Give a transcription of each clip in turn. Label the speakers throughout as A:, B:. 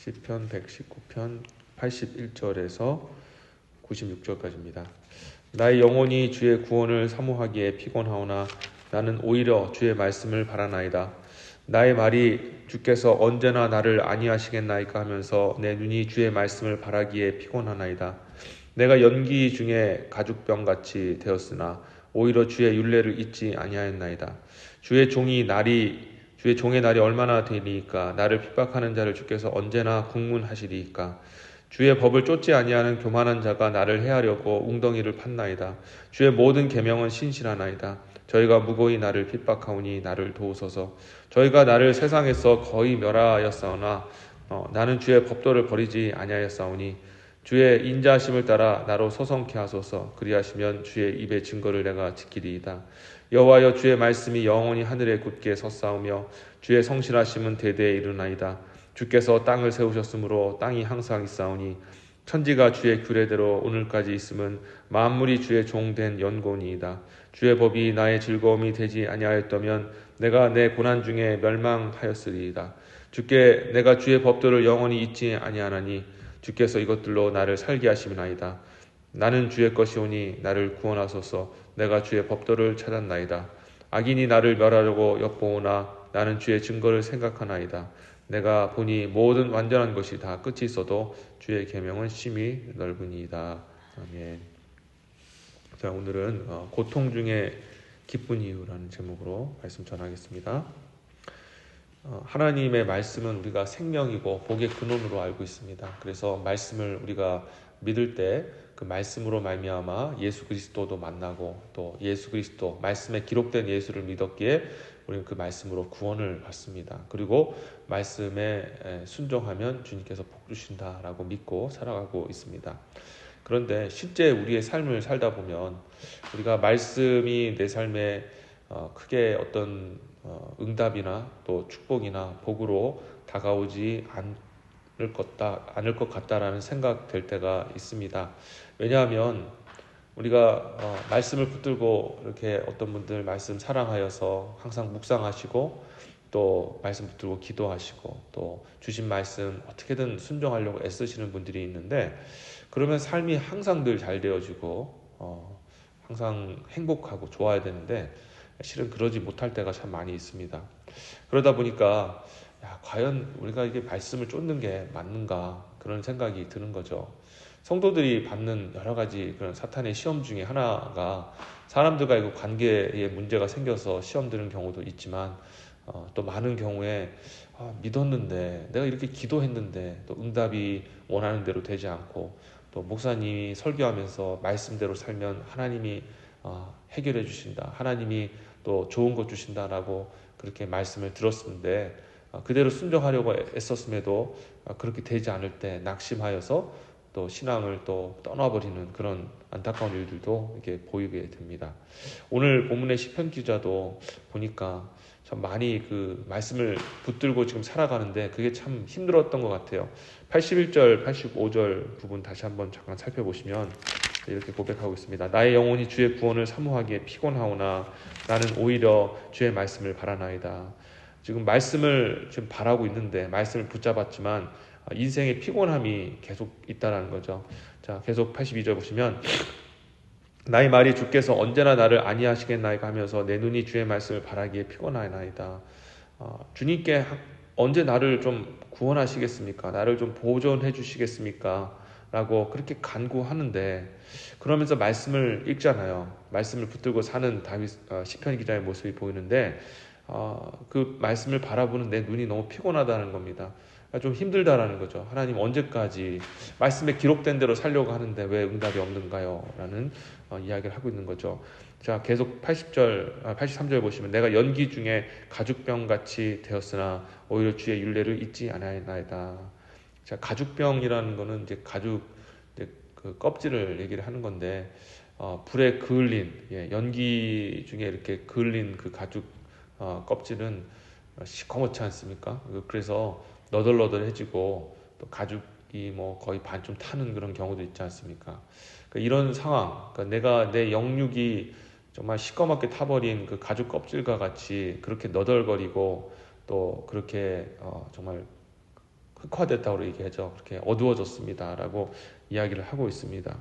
A: 시편 119편 81절에서 96절까지입니다. 나의 영혼이 주의 구원을 사모하기에 피곤하오나 나는 오히려 주의 말씀을 바라나이다. 나의 말이 주께서 언제나 나를 안위하시겠나이까 하면서 내 눈이 주의 말씀을 바라기에 피곤하나이다. 내가 연기 중에 가죽병같이 되었으나 오히려 주의 율례를 잊지 아니하였나이다. 주의 종의 날이 얼마나 되리이까. 나를 핍박하는 자를 주께서 언제나 국문하시리이까. 주의 법을 쫓지 아니하는 교만한 자가 나를 해하려고 웅덩이를 팠나이다. 주의 모든 계명은 신실하나이다. 저희가 무고히 나를 핍박하오니 나를 도우소서. 저희가 나를 세상에서 거의 멸하였사오나 나는 주의 법도를 버리지 아니하였사오니 주의 인자하심을 따라 나로 소성케 하소서. 그리하시면 주의 입의 증거를 내가 지키리이다. 여호와여, 주의 말씀이 영원히 하늘에 굳게 섰사오며 주의 성실하심은 대대에 이르나이다. 주께서 땅을 세우셨으므로 땅이 항상 있사오니 천지가 주의 규례대로 오늘까지 있음은 만물이 주의 종된 연고니이다. 주의 법이 나의 즐거움이 되지 아니하였다면 내가 내 고난 중에 멸망하였으리이다. 주께 내가 주의 법도를 영원히 잊지 아니하나니 주께서 이것들로 나를 살게 하심이나이다. 나는 주의 것이오니 나를 구원하소서. 내가 주의 법도를 찾았나이다. 악인이 나를 멸하려고 엿보오나 나는 주의 증거를 생각하나이다. 내가 보니 모든 완전한 것이 다 끝이 있어도 주의 계명은 심히 넓으니이다. 아멘. 자, 오늘은 고통 중에 기쁜 이유라는 제목으로 말씀 전하겠습니다. 하나님의 말씀은 우리가 생명이고 복의 근원으로 알고 있습니다. 그래서 말씀을 우리가 믿을 때 그 말씀으로 말미암아 예수 그리스도도 만나고 또 예수 그리스도 말씀에 기록된 예수를 믿었기에 우리는 그 말씀으로 구원을 받습니다. 그리고 말씀에 순종하면 주님께서 복 주신다라고 믿고 살아가고 있습니다. 그런데 실제 우리의 삶을 살다 보면 우리가 말씀이 내 삶에 크게 어떤 응답이나 또 축복이나 복으로 다가오지 않을 것 같다라는 생각 될 때가 있습니다. 왜냐하면 우리가 말씀을 붙들고 이렇게 어떤 분들 말씀 사랑하여서 항상 묵상하시고 또 말씀 붙들고 기도하시고 또 주신 말씀 어떻게든 순종하려고 애쓰시는 분들이 있는데 그러면 삶이 항상 늘 잘 되어지고 항상 행복하고 좋아야 되는데 실은 그러지 못할 때가 참 많이 있습니다. 그러다 보니까 과연 우리가 이게 말씀을 쫓는 게 맞는가 그런 생각이 드는 거죠. 성도들이 받는 여러 가지 그런 사탄의 시험 중에 하나가 사람들과의 관계에 문제가 생겨서 시험 드는 경우도 있지만 또 많은 경우에 믿었는데 내가 이렇게 기도했는데 또 응답이 원하는 대로 되지 않고 또 목사님이 설교하면서 말씀대로 살면 하나님이 해결해 주신다. 하나님이 또 좋은 것 주신다라고 그렇게 말씀을 들었는데 그대로 순종하려고 애썼음에도 그렇게 되지 않을 때 낙심하여서 또 신앙을 또 떠나버리는 그런 안타까운 일들도 이렇게 보이게 됩니다. 오늘 본문의 시편 기자도 보니까 참 많이 그 말씀을 붙들고 지금 살아가는데 그게 참 힘들었던 것 같아요. 81절, 85절 부분 다시 한번 잠깐 살펴보시면 이렇게 고백하고 있습니다. 나의 영혼이 주의 구원을 사모하기에 피곤하오나 나는 오히려 주의 말씀을 바라나이다. 지금 말씀을 지금 바라고 있는데 말씀을 붙잡았지만 인생의 피곤함이 계속 있다라는 거죠. 자, 계속 82절 보시면 나의 말이 주께서 언제나 나를 안위하시겠나이까 하면서 내 눈이 주의 말씀을 바라기에 피곤하나이다. 주님께 언제 나를 좀 구원하시겠습니까? 나를 좀 보존해 주시겠습니까? 라고 그렇게 간구하는데 그러면서 말씀을 읽잖아요. 말씀을 붙들고 사는 시편 기자의 모습이 보이는데 그 말씀을 바라보는 내 눈이 너무 피곤하다는 겁니다. 좀 힘들다라는 거죠. 하나님 언제까지 말씀에 기록된 대로 살려고 하는데 왜 응답이 없는가요? 라는 이야기를 하고 있는 거죠. 자, 계속 83절 보시면 내가 연기 중에 가죽병같이 되었으나 오히려 주의 율례를 잊지 않아야나이다. 자, 가죽병이라는 거는 이제 가죽 그 껍질을 얘기를 하는 건데 불에 그을린 연기 중에 이렇게 그을린 그 가죽 껍질은 시커멓지 않습니까? 그래서 너덜너덜해지고 또 가죽이 뭐 거의 반쯤 타는 그런 경우도 있지 않습니까? 그러니까 이런 상황, 그러니까 내가 내 영육이 정말 시커멓게 타버린 그 가죽 껍질과 같이 그렇게 너덜거리고 또 그렇게 정말 흑화됐다고 얘기하죠. 그렇게 어두워졌습니다라고 이야기를 하고 있습니다.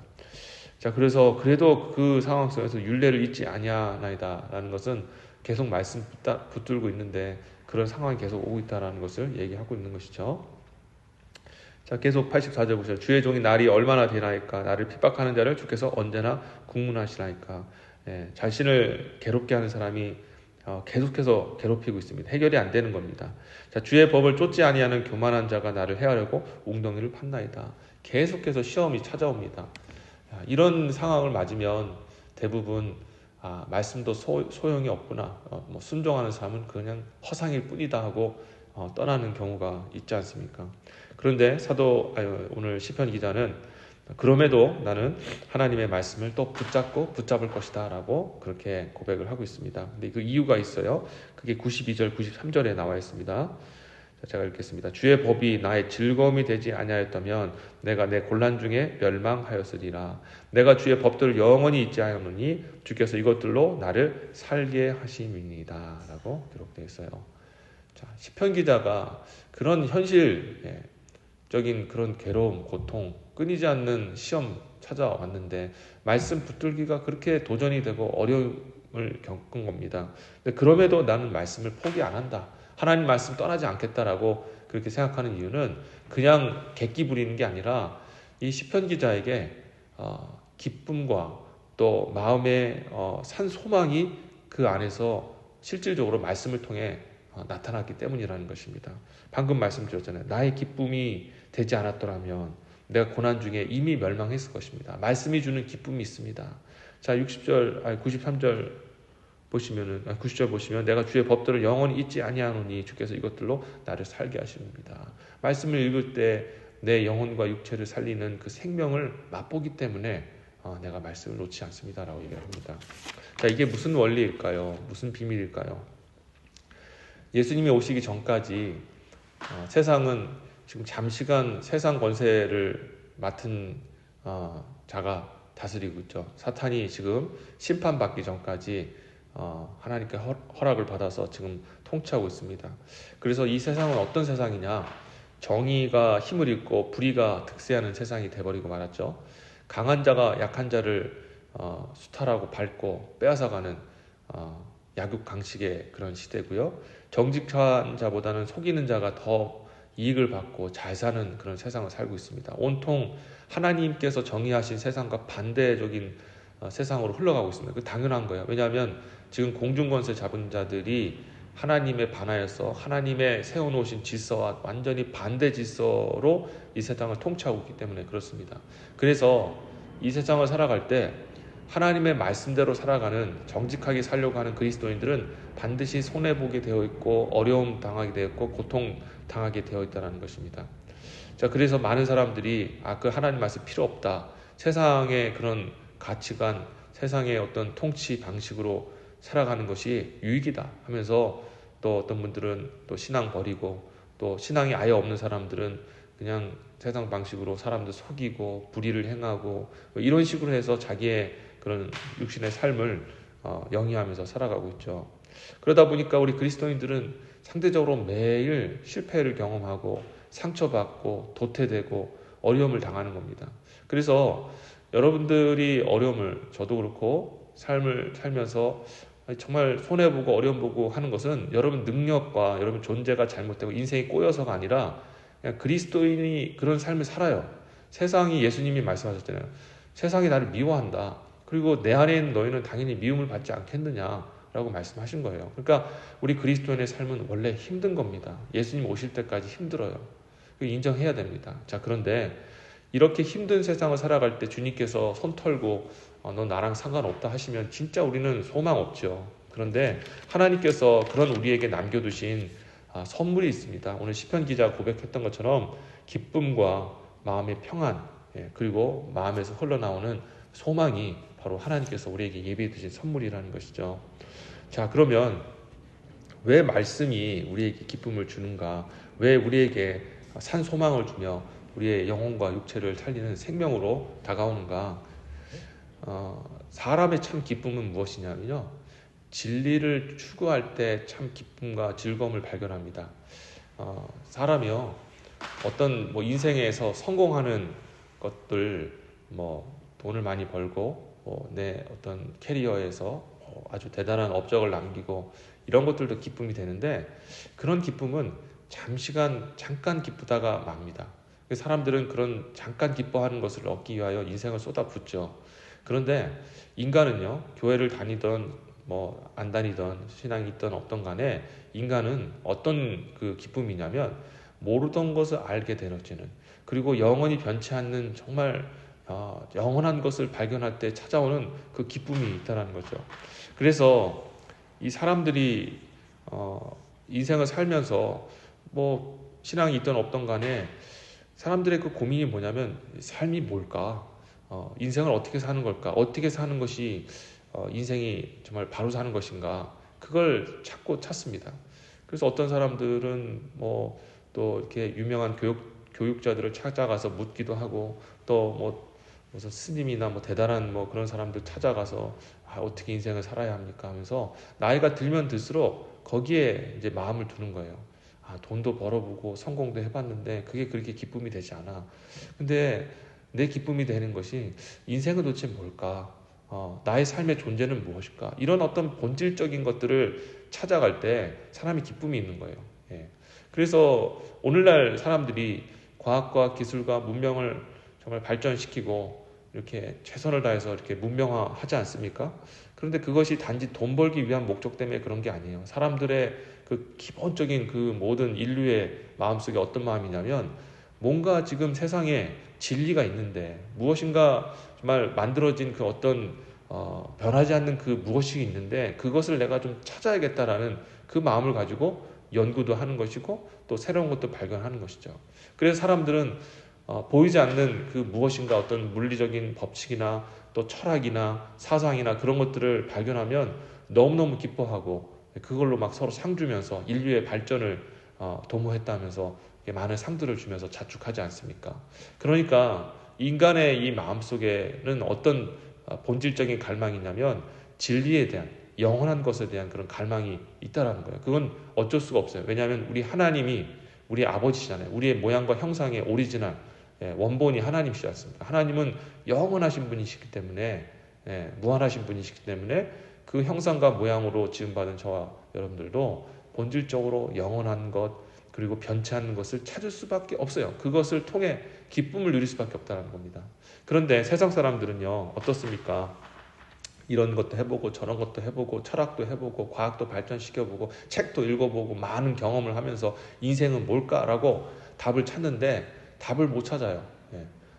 A: 자, 그래서 그래도 그 상황 속에서 율례를 잊지 아니하나이다라는 것은 계속 말씀 붙들고 있는데 그런 상황이 계속 오고 있다라는 것을 얘기하고 있는 것이죠. 자, 계속 84절 보세요. 주의 종이 날이 얼마나 되나이까? 나를 핍박하는 자를 주께서 언제나 국문하시나이까? 자신을 괴롭게 하는 사람이 계속해서 괴롭히고 있습니다. 해결이 안 되는 겁니다. 자, 주의 법을 쫓지 아니하는 교만한 자가 나를 해하려고 웅덩이를 판나이다. 계속해서 시험이 찾아옵니다. 이런 상황을 맞으면 대부분 말씀도 소용이 없구나. 순종하는 사람은 그냥 허상일 뿐이다 하고 떠나는 경우가 있지 않습니까? 그런데 오늘 시편 기자는 그럼에도 나는 하나님의 말씀을 또 붙잡을 것이다 라고 그렇게 고백을 하고 있습니다. 근데 그 이유가 있어요. 그게 92절, 93절에 나와 있습니다. 제가 읽겠습니다. 주의 법이 나의 즐거움이 되지 아니하였다면 내가 내 곤란 중에 멸망하였으리라. 내가 주의 법들을 영원히 잊지 않았노니 주께서 이것들로 나를 살게 하심이니이다 라고 기록되어 있어요. 자, 시편 기자가 그런 현실적인 그런 괴로움, 고통, 끊이지 않는 시험 찾아왔는데 말씀 붙들기가 그렇게 도전이 되고 어려움을 겪은 겁니다. 근데 그럼에도 나는 말씀을 포기 안 한다. 하나님 말씀 떠나지 않겠다라고 그렇게 생각하는 이유는 그냥 객기 부리는 게 아니라 이 시편 기자에게 기쁨과 또 마음의 산 소망이 그 안에서 실질적으로 말씀을 통해 나타났기 때문이라는 것입니다. 방금 말씀드렸잖아요. 나의 기쁨이 되지 않았더라면 내가 고난 중에 이미 멸망했을 것입니다. 말씀이 주는 기쁨이 있습니다. 자, 93절 보시면은 90절 보시면 내가 주의 법들을 영원히 잊지 아니하노니 주께서 이것들로 나를 살게 하십니다. 말씀을 읽을 때 내 영혼과 육체를 살리는 그 생명을 맛보기 때문에 내가 말씀을 놓지 않습니다라고 얘기합니다. 자, 이게 무슨 원리일까요? 무슨 비밀일까요? 예수님이 오시기 전까지 세상은 지금 잠시간 세상 권세를 맡은 자가 다스리고 있죠. 사탄이 지금 심판받기 전까지 하나님께 허락을 받아서 지금 통치하고 있습니다. 그래서 이 세상은 어떤 세상이냐? 정의가 힘을 잃고 불의가 득세하는 세상이 돼버리고 말았죠. 강한 자가 약한 자를 수탈하고 밟고 빼앗아가는 약육강식의 그런 시대고요. 정직한 자보다는 속이는 자가 더 이익을 받고 잘 사는 그런 세상을 살고 있습니다. 온통 하나님께서 정의하신 세상과 반대적인 세상으로 흘러가고 있습니다. 그 당연한 거예요. 왜냐하면 지금 공중권세 잡은 자들이 하나님에 반하여서 하나님의 세워놓으신 질서와 완전히 반대 질서로 이 세상을 통치하고 있기 때문에 그렇습니다. 그래서 이 세상을 살아갈 때 하나님의 말씀대로 살아가는 정직하게 살려고 하는 그리스도인들은 반드시 손해보게 되어 있고 어려움 당하게 되어 있고 고통 당하게 되어 있다는 것입니다. 자, 그래서 많은 사람들이 그 하나님 말씀 필요 없다. 세상의 그런 가치관, 세상의 어떤 통치 방식으로 살아가는 것이 유익이다 하면서 또 어떤 분들은 또 신앙 버리고 또 신앙이 아예 없는 사람들은 그냥 세상 방식으로 사람들 속이고 불의를 행하고 이런 식으로 해서 자기의 그런 육신의 삶을 영위하면서 살아가고 있죠. 그러다 보니까 우리 그리스도인들은 상대적으로 매일 실패를 경험하고 상처받고 도태되고 어려움을 당하는 겁니다. 그래서 여러분들이 어려움을, 저도 그렇고 삶을 살면서 정말 손해보고 어려움 보고 하는 것은 여러분 능력과 여러분 존재가 잘못되고 인생이 꼬여서가 아니라 그냥 그리스도인이 그런 삶을 살아요. 세상이, 예수님이 말씀하셨잖아요. 세상이 나를 미워한다. 그리고 내 안에 있는 너희는 당연히 미움을 받지 않겠느냐라고 말씀하신 거예요. 그러니까 우리 그리스도인의 삶은 원래 힘든 겁니다. 예수님 오실 때까지 힘들어요. 인정해야 됩니다. 자, 그런데 이렇게 힘든 세상을 살아갈 때 주님께서 손 털고 너 나랑 상관없다 하시면 진짜 우리는 소망 없죠. 그런데 하나님께서 그런 우리에게 남겨두신 선물이 있습니다. 오늘 시편 기자가 고백했던 것처럼 기쁨과 마음의 평안, 그리고 마음에서 흘러나오는 소망이 바로 하나님께서 우리에게 예비해 두신 선물이라는 것이죠. 자, 그러면 왜 말씀이 우리에게 기쁨을 주는가? 왜 우리에게 산 소망을 주며 우리의 영혼과 육체를 살리는 생명으로 다가오는가? 사람의 참 기쁨은 무엇이냐면요, 진리를 추구할 때 참 기쁨과 즐거움을 발견합니다. 사람이요, 어떤 뭐 인생에서 성공하는 것들, 뭐 돈을 많이 벌고 내 어떤 캐리어에서 아주 대단한 업적을 남기고 이런 것들도 기쁨이 되는데, 그런 기쁨은 잠깐 기쁘다가 맙니다. 사람들은 그런 잠깐 기뻐하는 것을 얻기 위하여 인생을 쏟아붓죠. 그런데 인간은요, 교회를 다니던 뭐 안 다니던 신앙이 있던 없던 간에 인간은 어떤 그 기쁨이냐면 모르던 것을 알게 되어지는, 그리고 영원히 변치 않는 정말 영원한 것을 발견할 때 찾아오는 그 기쁨이 있다는 거죠. 그래서 이 사람들이 인생을 살면서 뭐 신앙이 있던 없던 간에 사람들의 그 고민이 뭐냐면, 삶이 뭘까? 인생을 어떻게 사는 걸까? 어떻게 사는 것이 인생이 정말 바로 사는 것인가? 그걸 찾습니다. 그래서 어떤 사람들은 뭐 또 이렇게 유명한 교육자들을 찾아가서 묻기도 하고, 또 뭐 무슨 스님이나 뭐 대단한 뭐 그런 사람들 찾아가서 어떻게 인생을 살아야 합니까 하면서 나이가 들면 들수록 거기에 이제 마음을 두는 거예요. 돈도 벌어보고 성공도 해봤는데 그게 그렇게 기쁨이 되지 않아. 근데 내 기쁨이 되는 것이 인생은 도대체 뭘까? 나의 삶의 존재는 무엇일까? 이런 어떤 본질적인 것들을 찾아갈 때 사람이 기쁨이 있는 거예요. 예. 그래서 오늘날 사람들이 과학과 기술과 문명을 정말 발전시키고 이렇게 최선을 다해서 이렇게 문명화하지 않습니까? 그런데 그것이 단지 돈 벌기 위한 목적 때문에 그런 게 아니에요. 사람들의 그 기본적인 그 모든 인류의 마음속에 어떤 마음이냐면, 뭔가 지금 세상에 진리가 있는데 무엇인가 정말 만들어진 그 어떤 변하지 않는 그 무엇이 있는데 그것을 내가 좀 찾아야겠다라는 그 마음을 가지고 연구도 하는 것이고 또 새로운 것도 발견하는 것이죠. 그래서 사람들은 보이지 않는 그 무엇인가 어떤 물리적인 법칙이나 또 철학이나 사상이나 그런 것들을 발견하면 너무너무 기뻐하고 그걸로 막 서로 상 주면서 인류의 발전을 도모했다면서 많은 상들을 주면서 자축하지 않습니까? 그러니까 인간의 이 마음속에는 어떤 본질적인 갈망이냐면 진리에 대한, 영원한 것에 대한 그런 갈망이 있다라는 거예요. 그건 어쩔 수가 없어요. 왜냐하면 우리 하나님이 우리 아버지시잖아요. 우리의 모양과 형상의 오리지널 원본이 하나님이시지 않습니까? 하나님은 영원하신 분이시기 때문에, 무한하신 분이시기 때문에 그 형상과 모양으로 지음받은 저와 여러분들도 본질적으로 영원한 것, 그리고 변치 않는 것을 찾을 수밖에 없어요. 그것을 통해 기쁨을 누릴 수밖에 없다는 겁니다. 그런데 세상 사람들은요, 어떻습니까? 이런 것도 해보고 저런 것도 해보고 철학도 해보고 과학도 발전시켜보고 책도 읽어보고 많은 경험을 하면서 인생은 뭘까라고 답을 찾는데 답을 못 찾아요.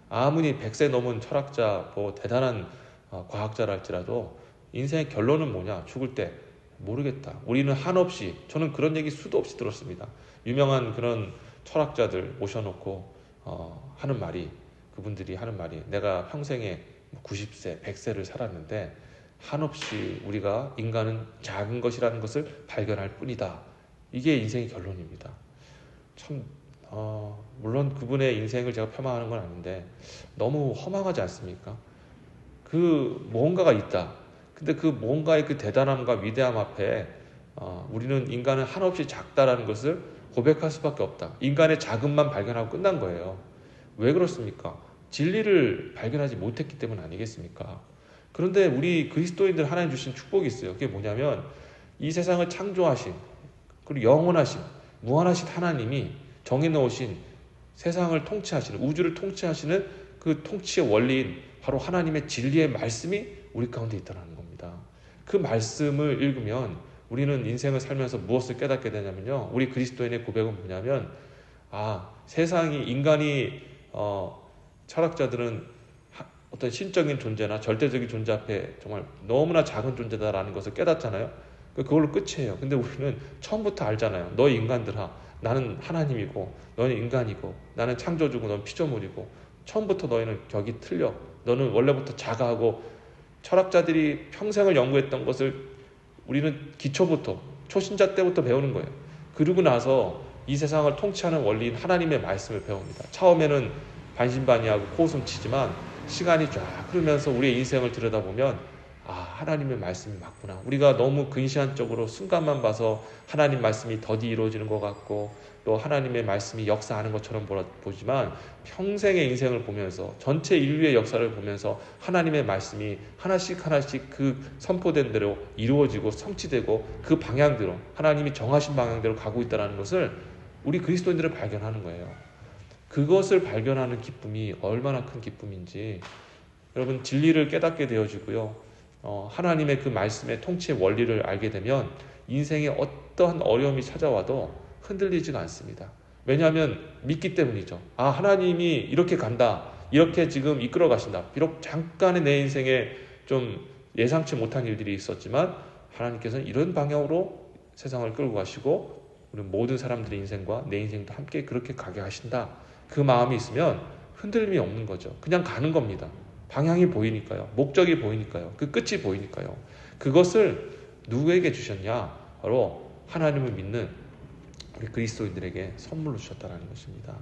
A: 아무리 100세 넘은 철학자, 뭐 대단한 과학자랄지라도 인생의 결론은 뭐냐? 죽을 때 모르겠다. 우리는 한없이, 저는 그런 얘기 수도 없이 들었습니다. 유명한 그런 철학자들 모셔놓고 하는 말이, 그분들이 하는 말이, 내가 평생에 90세, 100세를 살았는데 한없이 우리가 인간은 작은 것이라는 것을 발견할 뿐이다. 이게 인생의 결론입니다. 참 물론 그분의 인생을 제가 폄하하는 건 아닌데 너무 허망하지 않습니까? 그 뭔가가 있다. 근데 그 뭔가의 그 대단함과 위대함 앞에 우리는 인간은 한없이 작다라는 것을 고백할 수밖에 없다. 인간의 작음만 발견하고 끝난 거예요. 왜 그렇습니까? 진리를 발견하지 못했기 때문 아니겠습니까? 그런데 우리 그리스도인들 하나님 주신 축복이 있어요. 그게 뭐냐면 이 세상을 창조하신, 그리고 영원하신 무한하신 하나님이 정해놓으신 세상을 통치하시는, 우주를 통치하시는 그 통치의 원리인 바로 하나님의 진리의 말씀이 우리 가운데 있다는 겁니다. 그 말씀을 읽으면 우리는 인생을 살면서 무엇을 깨닫게 되냐면요, 우리 그리스도인의 고백은 뭐냐면, 세상이, 인간이 철학자들은 어떤 신적인 존재나 절대적인 존재 앞에 정말 너무나 작은 존재다라는 것을 깨닫잖아요. 그걸로 끝이에요. 근데 우리는 처음부터 알잖아요. 너 인간들아, 나는 하나님이고 너는 인간이고 나는 창조주고 너는 피조물이고 처음부터 너희는 격이 틀려. 너는 원래부터 자가하고, 철학자들이 평생을 연구했던 것을 우리는 기초부터, 초신자 때부터 배우는 거예요. 그러고 나서 이 세상을 통치하는 원리인 하나님의 말씀을 배웁니다. 처음에는 반신반의하고 코웃음 치지만 시간이 쫙 흐르면서 우리의 인생을 들여다보면 하나님의 말씀이 맞구나. 우리가 너무 근시안적으로 순간만 봐서 하나님 말씀이 더디 이루어지는 것 같고 또 하나님의 말씀이 역사하는 것처럼 보지만 평생의 인생을 보면서 전체 인류의 역사를 보면서 하나님의 말씀이 하나씩 하나씩 그 선포된 대로 이루어지고 성취되고 그 방향대로 하나님이 정하신 방향대로 가고 있다는 것을 우리 그리스도인들은 발견하는 거예요. 그것을 발견하는 기쁨이 얼마나 큰 기쁨인지 여러분 진리를 깨닫게 되어지고요. 하나님의 그 말씀의 통치의 원리를 알게 되면 인생에 어떠한 어려움이 찾아와도 흔들리지가 않습니다. 왜냐하면 믿기 때문이죠. 아, 하나님이 이렇게 간다. 이렇게 지금 이끌어 가신다. 비록 잠깐의 내 인생에 좀 예상치 못한 일들이 있었지만 하나님께서는 이런 방향으로 세상을 끌고 가시고 우리 모든 사람들의 인생과 내 인생도 함께 그렇게 가게 하신다. 그 마음이 있으면 흔들림이 없는 거죠. 그냥 가는 겁니다. 방향이 보이니까요. 목적이 보이니까요. 그 끝이 보이니까요. 그것을 누구에게 주셨냐? 바로 하나님을 믿는 우리 그리스도인들에게 선물로 주셨다는 것입니다.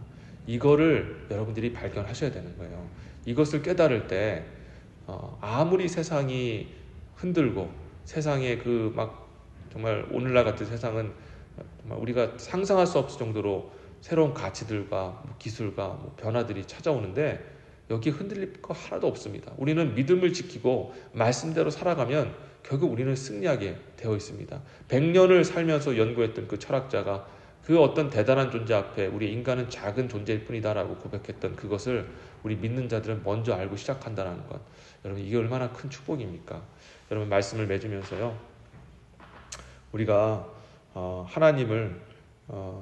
A: 이거를 여러분들이 발견하셔야 되는 거예요. 이것을 깨달을 때 아무리 세상이 흔들고 세상에 그 막 정말 오늘날 같은 세상은 정말 우리가 상상할 수 없을 정도로 새로운 가치들과 기술과 변화들이 찾아오는데 여기 흔들릴 거 하나도 없습니다. 우리는 믿음을 지키고 말씀대로 살아가면 결국 우리는 승리하게 되어 있습니다. 100년을 살면서 연구했던 그 철학자가 그 어떤 대단한 존재 앞에 우리 인간은 작은 존재일 뿐이다라고 고백했던 그것을 우리 믿는 자들은 먼저 알고 시작한다는 것. 여러분 이게 얼마나 큰 축복입니까? 여러분 말씀을 맺으면서요. 우리가 하나님을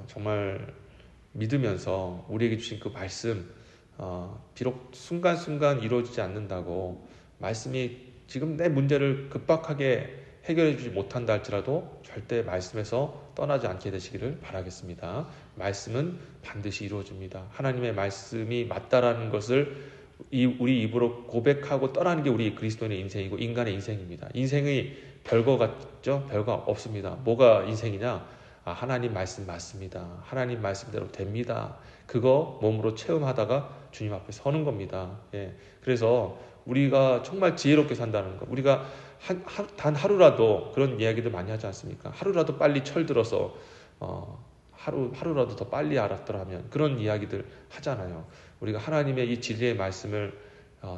A: 정말 믿으면서 우리에게 주신 그 말씀 비록 순간순간 이루어지지 않는다고 말씀이 지금 내 문제를 급박하게 해결해 주지 못한다 할지라도 절대 말씀에서 떠나지 않게 되시기를 바라겠습니다. 말씀은 반드시 이루어집니다. 하나님의 말씀이 맞다라는 것을 우리 입으로 고백하고 떠나는 게 우리 그리스도인의 인생이고 인간의 인생입니다. 인생이 별거 같죠? 별거 없습니다. 뭐가 인생이냐? 하나님 말씀 맞습니다. 하나님 말씀대로 됩니다. 그거 몸으로 체험하다가 주님 앞에 서는 겁니다. 예. 그래서 우리가 정말 지혜롭게 산다는 것. 우리가 단 하루라도 그런 이야기들 많이 하지 않습니까? 하루라도 빨리 철들어서 하루라도 더 빨리 알았더라면 그런 이야기들 하잖아요. 우리가 하나님의 이 진리의 말씀을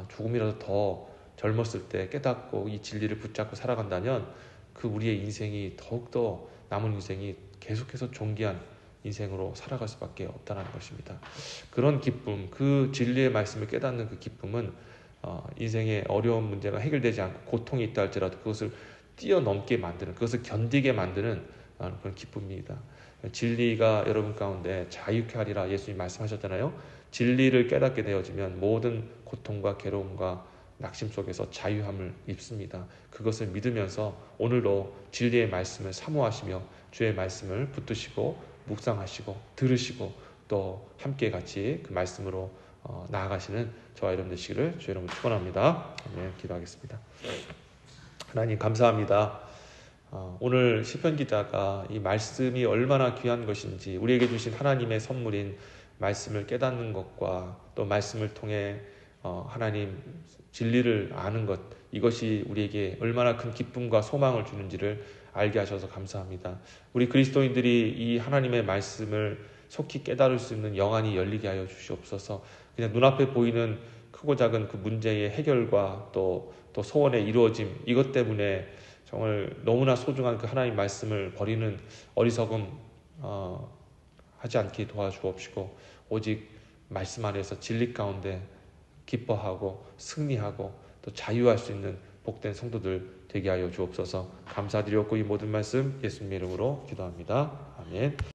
A: 조금이라도 더 젊었을 때 깨닫고 이 진리를 붙잡고 살아간다면 그 우리의 인생이 더욱더 남은 인생이 계속해서 존귀한 인생으로 살아갈 수밖에 없다는 것입니다. 그런 기쁨, 그 진리의 말씀을 깨닫는 그 기쁨은 인생의 어려운 문제가 해결되지 않고 고통이 있다 할지라도 그것을 뛰어넘게 만드는, 그것을 견디게 만드는 그런 기쁨입니다. 진리가 여러분 가운데 자유케 하리라 예수님 말씀하셨잖아요. 진리를 깨닫게 되어지면 모든 고통과 괴로움과 낙심 속에서 자유함을 입습니다. 그것을 믿으면서 오늘도 진리의 말씀을 사모하시며 주의 말씀을 붙드시고 묵상하시고 들으시고 또 함께 같이 그 말씀으로 나아가시는 저와 여러분 되시기를 주 여러분 축원합니다. 네, 기도하겠습니다. 하나님 감사합니다. 오늘 시편 기자가 이 말씀이 얼마나 귀한 것인지 우리에게 주신 하나님의 선물인 말씀을 깨닫는 것과 또 말씀을 통해 하나님 진리를 아는 것, 이것이 우리에게 얼마나 큰 기쁨과 소망을 주는지를 알게 하셔서 감사합니다. 우리 그리스도인들이 이 하나님의 말씀을 속히 깨달을 수 있는 영안이 열리게 하여 주시옵소서. 그냥 눈앞에 보이는 크고 작은 그 문제의 해결과 또 소원의 이루어짐, 이것 때문에 정말 너무나 소중한 그 하나님 말씀을 버리는 어리석음 하지 않게 도와주옵시고 오직 말씀 안에서 진리 가운데 기뻐하고 승리하고 또 자유할 수 있는 복된 성도들 되게 하여 주옵소서. 감사드렸고 이 모든 말씀 예수님의 이름으로 기도합니다. 아멘.